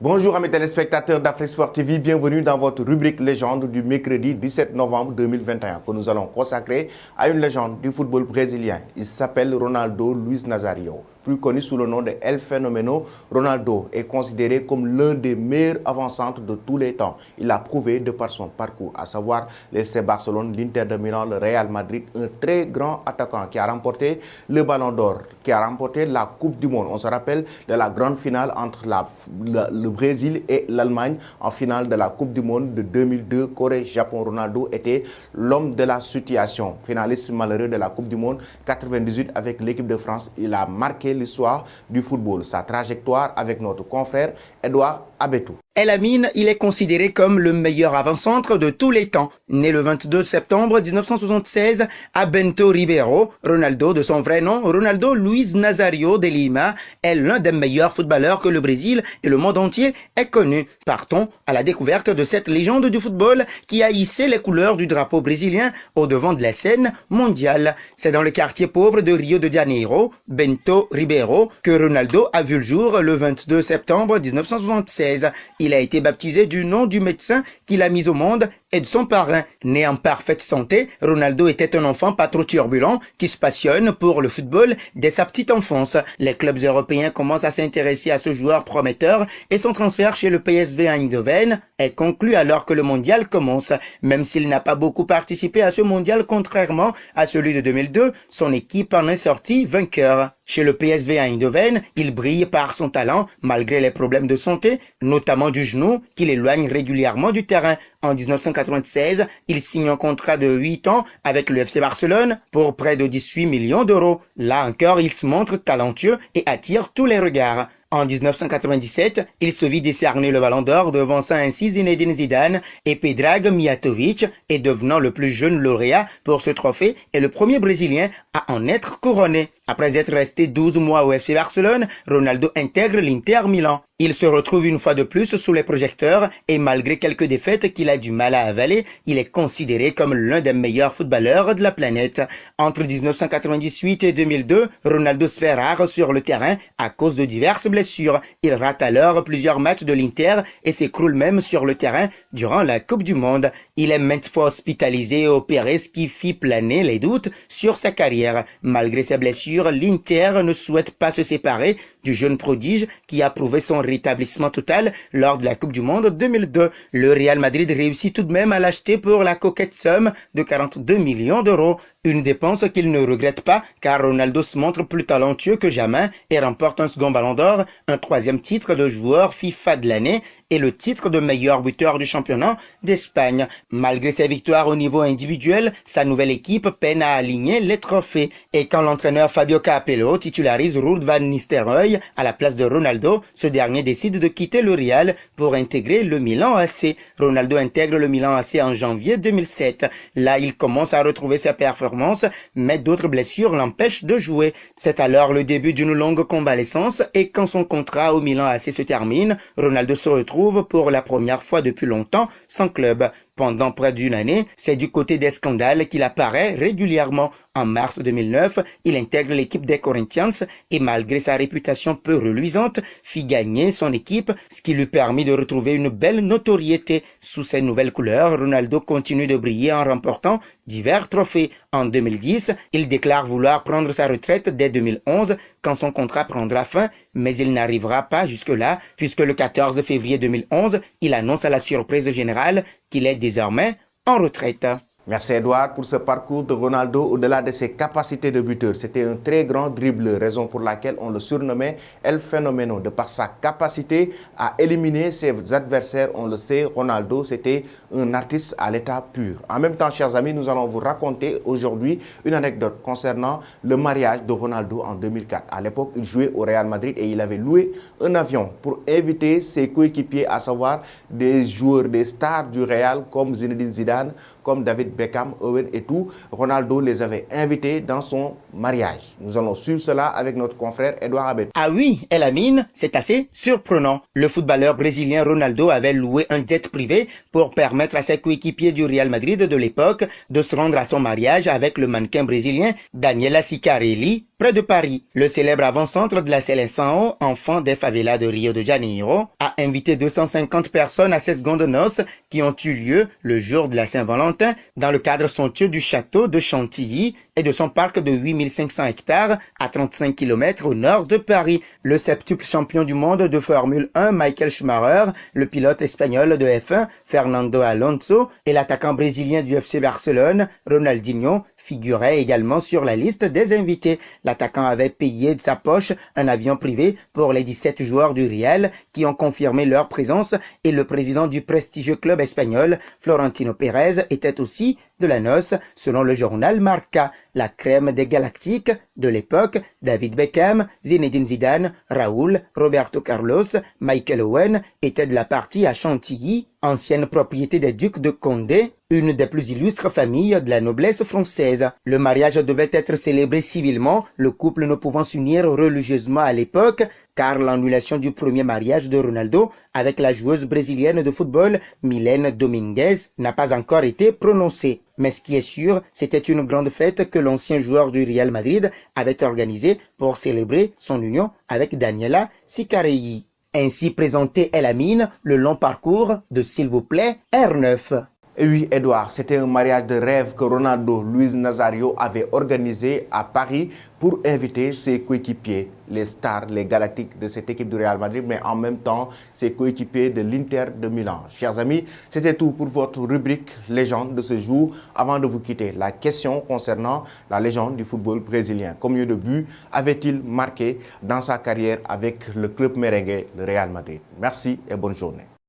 Bonjour amis téléspectateurs d'Afrique Sport TV, bienvenue dans votre rubrique légende du mercredi 17 novembre 2021 que nous allons consacrer à une légende du football brésilien. Il s'appelle Ronaldo Luiz Nazario. Plus connu sous le nom de El Fenomeno, Ronaldo est considéré comme l'un des meilleurs avant-centres de tous les temps. Il l'a prouvé de par son parcours, à savoir le FC Barcelone, l'Inter de Milan, le Real Madrid, un très grand attaquant qui a remporté le Ballon d'Or, qui a remporté la Coupe du Monde. On se rappelle de la grande finale entre le Brésil et l'Allemagne en finale de la Coupe du Monde de 2002, Corée-Japon. Ronaldo était l'homme de la situation. Finaliste malheureux de la Coupe du Monde 98 avec l'équipe de France, il a marqué l'histoire du football. Sa trajectoire avec notre confrère Edouard Abetou. El Amin, il est considéré comme le meilleur avant-centre de tous les temps. Né le 22 septembre 1976 à Bento Ribeiro, Ronaldo, de son vrai nom, Ronaldo Luiz Nazario de Lima, est l'un des meilleurs footballeurs que le Brésil et le monde entier ait connu. Partons à la découverte de cette légende du football qui a hissé les couleurs du drapeau brésilien au devant de la scène mondiale. C'est dans le quartier pauvre de Rio de Janeiro, Bento Ribeiro, que Ronaldo a vu le jour le 22 septembre 1976. Il a été baptisé du nom du médecin qui l'a mis au monde et de son parrain. Né en parfaite santé, Ronaldo était un enfant pas trop turbulent qui se passionne pour le football dès sa petite enfance. Les clubs européens commencent à s'intéresser à ce joueur prometteur et son transfert chez le PSV Eindhoven est conclu alors que le mondial commence. Même s'il n'a pas beaucoup participé à ce mondial contrairement à celui de 2002, son équipe en est sortie vainqueur. Chez le PSV Eindhoven, il brille par son talent malgré les problèmes de santé, notamment du genou qui l'éloigne régulièrement du terrain. En 1996, il signe un contrat de 8 ans avec le FC Barcelone pour près de 18 millions d'euros. Là encore, il se montre talentueux et attire tous les regards. En 1997, il se vit décerner le Ballon d'Or devançant ainsi Zinedine Zidane et Predrag Mijatovic et devenant le plus jeune lauréat pour ce trophée et le premier Brésilien à en être couronné. Après être resté 12 mois au FC Barcelone, Ronaldo intègre l'Inter Milan. Il se retrouve une fois de plus sous les projecteurs et malgré quelques défaites qu'il a du mal à avaler, il est considéré comme l'un des meilleurs footballeurs de la planète. Entre 1998 et 2002, Ronaldo se fait rare sur le terrain à cause de diverses blessures. Il rate alors plusieurs matchs de l'Inter et s'écroule même sur le terrain durant la Coupe du Monde. Il est maintes fois hospitalisé et opéré, ce qui fit planer les doutes sur sa carrière. Malgré ses blessures, l'Inter ne souhaite pas se séparer du jeune prodige qui a prouvé son rétablissement total lors de la Coupe du Monde 2002. Le Real Madrid réussit tout de même à l'acheter pour la coquette somme de 42 millions d'euros. Une dépense qu'il ne regrette pas car Ronaldo se montre plus talentueux que jamais et remporte un second Ballon d'Or, un troisième titre de joueur FIFA de l'année et le titre de meilleur buteur du championnat d'Espagne. Malgré ses victoires au niveau individuel, sa nouvelle équipe peine à aligner les trophées. Et quand l'entraîneur Fabio Capello titularise Ruud van Nistelrooy à la place de Ronaldo, ce dernier décide de quitter le Real pour intégrer le Milan AC. Ronaldo intègre le Milan AC en janvier 2007. Là, il commence à retrouver sa performance, mais d'autres blessures l'empêchent de jouer. C'est alors le début d'une longue convalescence et quand son contrat au Milan AC se termine, Ronaldo se retrouve pour la première fois depuis longtemps sans club. Pendant près d'une année, c'est du côté des scandales qu'il apparaît régulièrement. En mars 2009, il intègre l'équipe des Corinthians et malgré sa réputation peu reluisante, fit gagner son équipe, ce qui lui permit de retrouver une belle notoriété. Sous ses nouvelles couleurs, Ronaldo continue de briller en remportant divers trophées. En 2010, il déclare vouloir prendre sa retraite dès 2011 quand son contrat prendra fin, mais il n'arrivera pas jusque-là puisque le 14 février 2011, il annonce à la surprise générale qu'il est désormais en retraite. Merci Edouard pour ce parcours de Ronaldo au-delà de ses capacités de buteur. C'était un très grand dribbleur, raison pour laquelle on le surnommait El Fenomeno. De par sa capacité à éliminer ses adversaires, on le sait, Ronaldo, c'était un artiste à l'état pur. En même temps, chers amis, nous allons vous raconter aujourd'hui une anecdote concernant le mariage de Ronaldo en 2004. À l'époque, il jouait au Real Madrid et il avait loué un avion pour inviter ses coéquipiers, à savoir des joueurs, des stars du Real comme Zinedine Zidane, comme David Beckham, Owen et tout, Ronaldo les avait invités dans son mariage. Nous allons suivre cela avec notre confrère Edouard Abed. Ah oui, Elamine, c'est assez surprenant. Le footballeur brésilien Ronaldo avait loué un jet privé pour permettre à ses coéquipiers du Real Madrid de l'époque de se rendre à son mariage avec le mannequin brésilien Daniela Sicarelli, près de Paris. Le célèbre avant-centre de la Seleção, enfant des favelas de Rio de Janeiro, a invité 250 personnes à ses secondes noces qui ont eu lieu le jour de la Saint-Valentin dans le cadre somptueux du château de Chantilly et de son parc de 8500 hectares à 35 km au nord de Paris. Le septuple champion du monde de Formule 1 Michael Schumacher, le pilote espagnol de F1 Fernando Alonso et l'attaquant brésilien du FC Barcelone Ronaldinho figurait également sur la liste des invités. L'attaquant avait payé de sa poche un avion privé pour les 17 joueurs du Real qui ont confirmé leur présence et le président du prestigieux club espagnol, Florentino Pérez, était aussi de la noce, selon le journal Marca. La crème des Galactiques de l'époque, David Beckham, Zinedine Zidane, Raúl, Roberto Carlos, Michael Owen étaient de la partie à Chantilly, ancienne propriété des ducs de Condé, une des plus illustres familles de la noblesse française. Le mariage devait être célébré civilement, le couple ne pouvant s'unir religieusement à l'époque, car l'annulation du premier mariage de Ronaldo avec la joueuse brésilienne de football Mylène Dominguez n'a pas encore été prononcée. Mais ce qui est sûr, c'était une grande fête que l'ancien joueur du Real Madrid avait organisée pour célébrer son union avec Daniela Sicarelli. Ainsi présenté Elamine, le long parcours de s'il vous plaît R9. Et oui, Edouard, c'était un mariage de rêve que Ronaldo Luis Nazario avait organisé à Paris pour inviter ses coéquipiers, les stars, les galactiques de cette équipe du Real Madrid, mais en même temps ses coéquipiers de l'Inter de Milan. Chers amis, c'était tout pour votre rubrique légende de ce jour. Avant de vous quitter, la question concernant la légende du football brésilien. Combien de buts avait-il marqué dans sa carrière avec le club merengue, le Real Madrid? Merci et bonne journée.